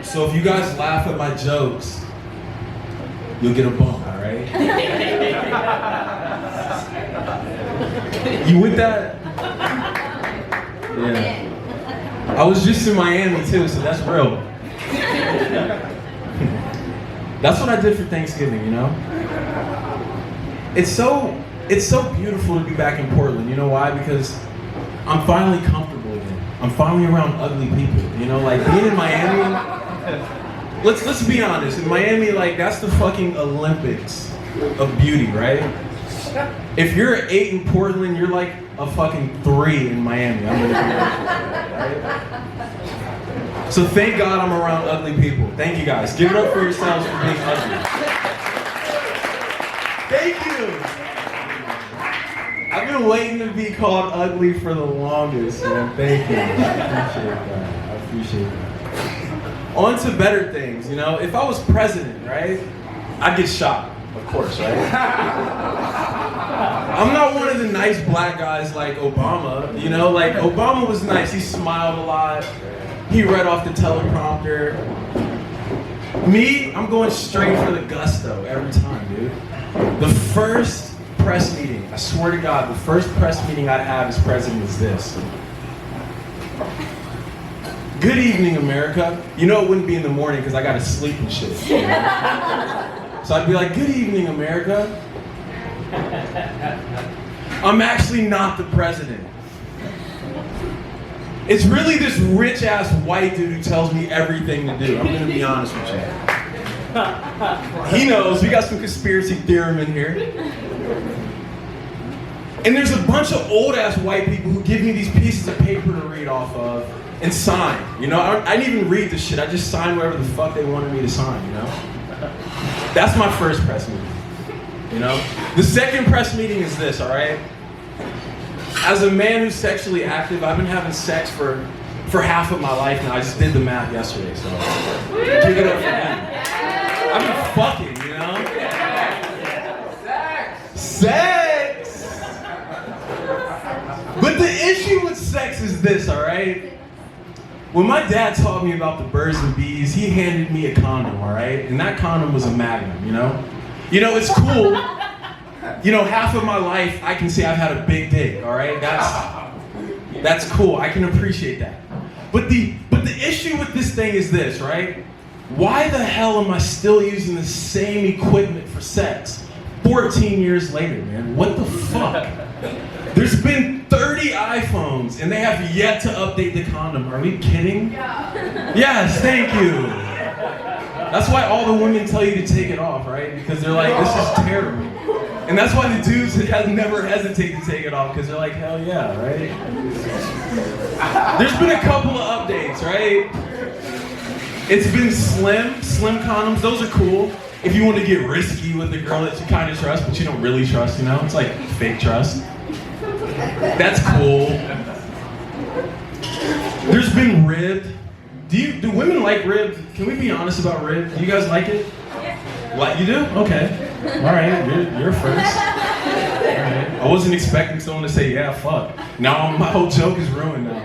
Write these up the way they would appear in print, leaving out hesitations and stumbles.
So if you guys laugh at my jokes, you'll get a bump, all right? You with that? Yeah. I was just in Miami too, so that's real. That's what I did for Thanksgiving, you know? It's so beautiful to be back in Portland. You know why? Because I'm finally comfortable again. I'm finally around ugly people. You know, like being in Miami, let's be honest, in Miami, like that's the fucking Olympics of beauty, right? If you're an 8 in Portland, you're like a fucking 3 in Miami. I'm gonna be honest, right? So thank God I'm around ugly people. Thank you guys. Give it up for yourselves for being ugly. Thank you. I've been waiting to be called ugly for the longest, man. Thank you. I appreciate that. On to better things, you know? If I was president, right? I'd get shot, of course, right? I'm not one of the nice black guys like Obama, you know? Like, Obama was nice. He smiled a lot. He read off the teleprompter. Me, I'm going straight for the gusto every time, dude. The first press meeting, I swear to God, the first press meeting I'd have as president is this. Good evening, America. You know it wouldn't be in the morning because I gotta sleep and shit. You know? So I'd be like, good evening, America. I'm actually not the president. It's really this rich-ass white dude who tells me everything to do. I'm gonna be honest with you. He knows, we got some conspiracy theorem in here. And there's a bunch of old-ass white people who give me these pieces of paper to read off of and sign. You know, I didn't even read the shit, I just signed whatever the fuck they wanted me to sign, you know? That's my first press meeting, you know? The second press meeting is this, all right? As a man who's sexually active, I've been having sex for half of my life now. I just did the math yesterday, so give it up for me. I've been fucking, you know? Sex! But the issue with sex is this, all right? When my dad taught me about the birds and bees, he handed me a condom, all right? And that condom was a Magnum, you know? You know, it's cool. You know, half of my life, I can say I've had a big dick, all right? That's cool, I can appreciate that. But the issue with this thing is this, right? Why the hell am I still using the same equipment for sex 14 years later, man? What the fuck? There's been 30 iPhones and they have yet to update the condom. Are we kidding? Yeah. Yes, thank you. That's why all the women tell you to take it off, right? Because they're like, this is terrible. And that's why the dudes never hesitate to take it off, because they're like, hell yeah, right? There's been a couple of updates, right? It's been slim condoms, those are cool. If you want to get risky with a girl that you kind of trust, but you don't really trust, you know? It's like fake trust. That's cool. There's been ribbed. Do women like ribbed? Can we be honest about ribbed? Do you guys like it? What, you do? Okay. All right, you're first. All right. I wasn't expecting someone to say, yeah, fuck. Now my whole joke is ruined now.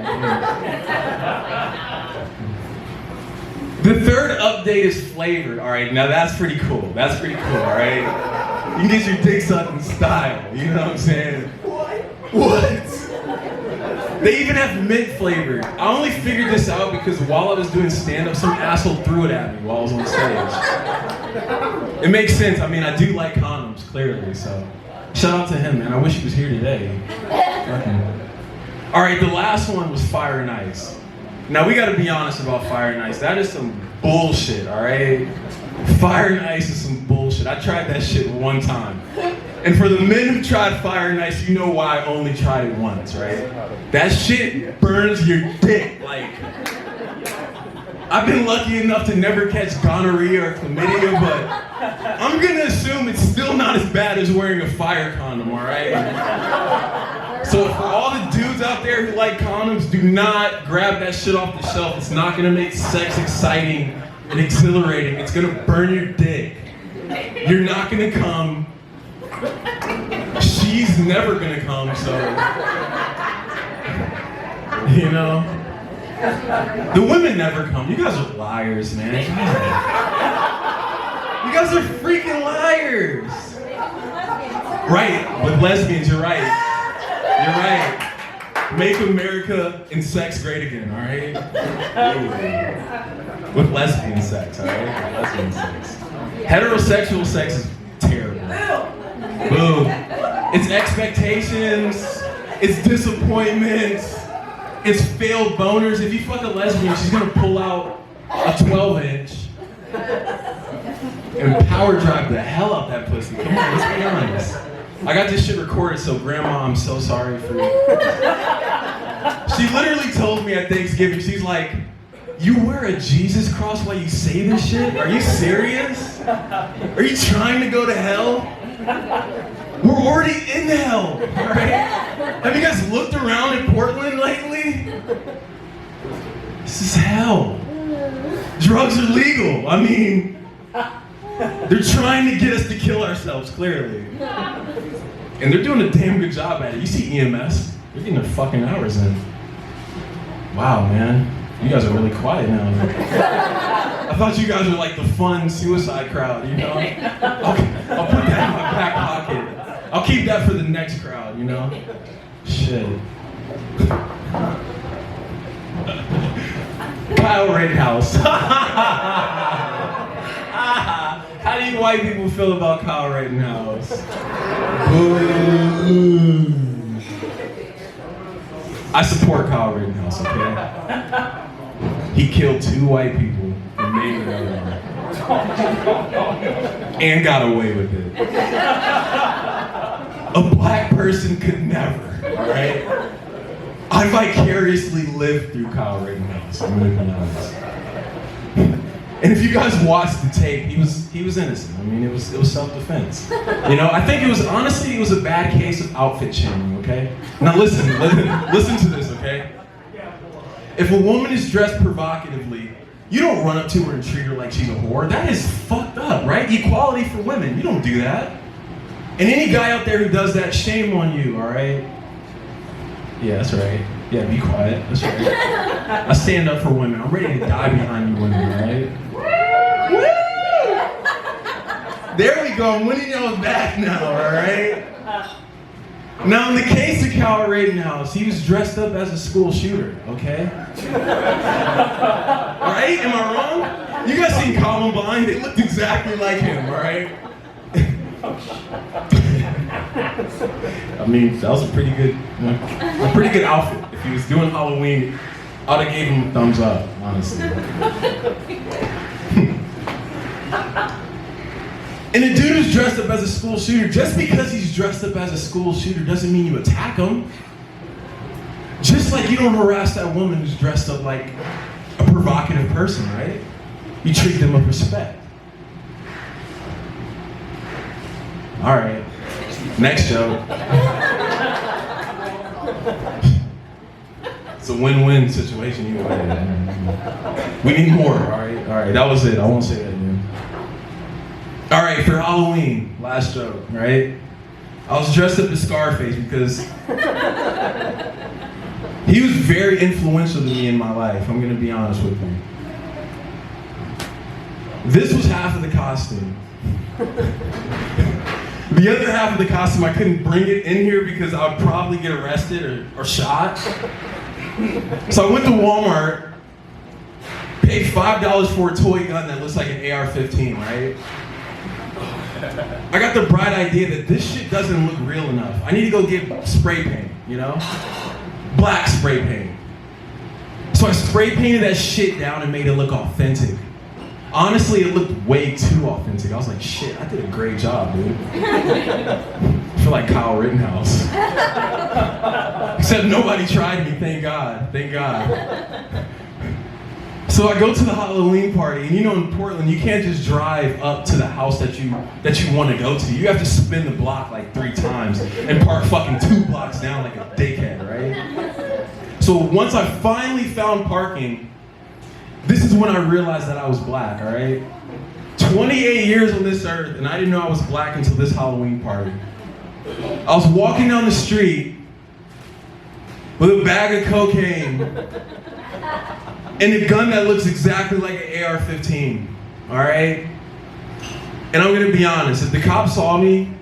The third update is flavored. All right, now that's pretty cool. That's pretty cool, all right? You can get your dick sucked in style, you know what I'm saying? What? They even have mint flavored. I only figured this out because while I was doing stand-up, some asshole threw it at me while I was on stage. It makes sense. I mean, I do like condoms, clearly, so shout out to him, man. I wish he was here today. Okay. All right, the last one was Fire and Ice. Now, we gotta be honest about Fire and Ice. That is some bullshit, all right? Fire and Ice is some bullshit. I tried that shit one time. And for the men who tried Fire and Ice, you know why I only tried it once, right? That shit burns your dick, like. I've been lucky enough to never catch gonorrhea or chlamydia, but I'm gonna assume it's still not as bad as wearing a fire condom, all right? So for all the dudes out there who like condoms, do not grab that shit off the shelf. It's not gonna make sex exciting and exhilarating. It's gonna burn your dick. You're not gonna come. She's never gonna come, so, you know? The women never come. You guys are liars, man. God. You guys are freaking liars. Right, with lesbians, you're right. You're right. Make America and sex great again, all right? With lesbian sex, all right? With lesbian sex. Heterosexual sex is terrible. Boom. It's expectations. It's disappointment. It's failed boners. If you fuck a lesbian, she's gonna pull out a 12-inch and power drive the hell out that pussy. Come on, let's be honest. I got this shit recorded, so Grandma, I'm so sorry for you. She literally told me at Thanksgiving, she's like, you wear a Jesus cross while you say this shit? Are you serious? Are you trying to go to hell? We're already in hell, alright? Have you guys looked around in Portland lately? This is hell. Drugs are legal. I mean, they're trying to get us to kill ourselves, clearly. And they're doing a damn good job at it. You see EMS, they're getting their fucking hours in. Wow, man. You guys are really quiet now. I thought you guys were like the fun suicide crowd, you know? I'll put that in my back pocket. I'll keep that for the next crowd, you know? Shit. Kyle Rittenhouse. How do you white people feel about Kyle Rittenhouse? I support Kyle Rittenhouse, okay? He killed 2 white people and made another one. And got away with it. A black person could never, alright? I vicariously lived through Kyle Rittenhouse, I'm gonna be honest. And if you guys watched the tape, he was innocent. I mean, it was self-defense. You know, I think it was a bad case of outfit shaming, okay? Now listen to this, okay? If a woman is dressed provocatively, you don't run up to her and treat her like she's a whore. That is fucked up, right? Equality for women, you don't do that. And any guy out there who does that, shame on you, all right? Yeah, that's right. Yeah, be quiet, that's right. I stand up for women. I'm ready to die behind you women, all right? Woo! There we go, I'm winning y'all back now, all right? Now, in the case of Kyle Rittenhouse, he was dressed up as a school shooter, okay? Right? Am I wrong? You guys seen Columbine? They looked exactly like him, all right? I mean, that was a pretty good outfit. If he was doing Halloween, I would have gave him a thumbs up, honestly. And the dude who's dressed up as a school shooter, just because he's dressed up as a school shooter doesn't mean you attack him. Just like you don't harass that woman who's dressed up like a provocative person, right? You treat them with respect. All right, next joke. It's a win-win situation either way. We need more, all right, that was it, I won't say that again. All right, for Halloween, last joke, right? I was dressed up as Scarface because he was very influential to me in my life, I'm gonna be honest with you. This was half of the costume. The other half of the costume, I couldn't bring it in here because I would probably get arrested or shot. So I went to Walmart, paid $5 for a toy gun that looks like an AR-15, right? I got the bright idea that this shit doesn't look real enough. I need to go get spray paint, you know? Black spray paint. So I spray painted that shit down and made it look authentic. Honestly, it looked way too authentic. I was like, shit, I did a great job, dude. I feel like Kyle Rittenhouse. Except nobody tried me, thank God, thank God. So I go to the Halloween party, and you know in Portland, you can't just drive up to the house that you want to go to. You have to spin the block like 3 times and park fucking 2 blocks down like a dickhead, right? So once I finally found parking, this is when I realized that I was black, all right? 28 years on this earth, and I didn't know I was black until this Halloween party. I was walking down the street with a bag of cocaine and a gun that looks exactly like an AR-15, all right? And I'm gonna be honest, if the cops saw me,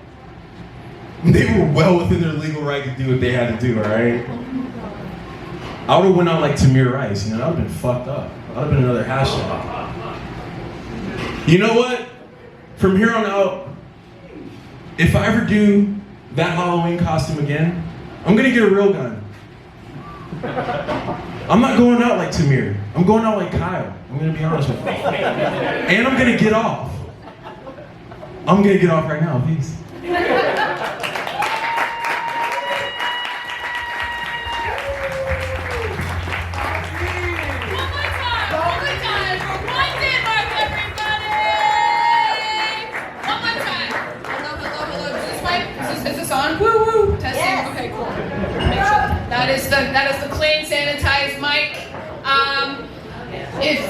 they were well within their legal right to do what they had to do, all right? I would've went out like Tamir Rice, you know, that would've been fucked up. That would've been another hashtag. You know what? From here on out, if I ever do that Halloween costume again, I'm gonna get a real gun. I'm not going out like Tamir. I'm going out like Kyle. I'm gonna be honest with you. And I'm gonna get off. I'm gonna get off right now, peace. Woo! Testing. Yes. Okay, cool. Make sure that is the clean, sanitized mic. If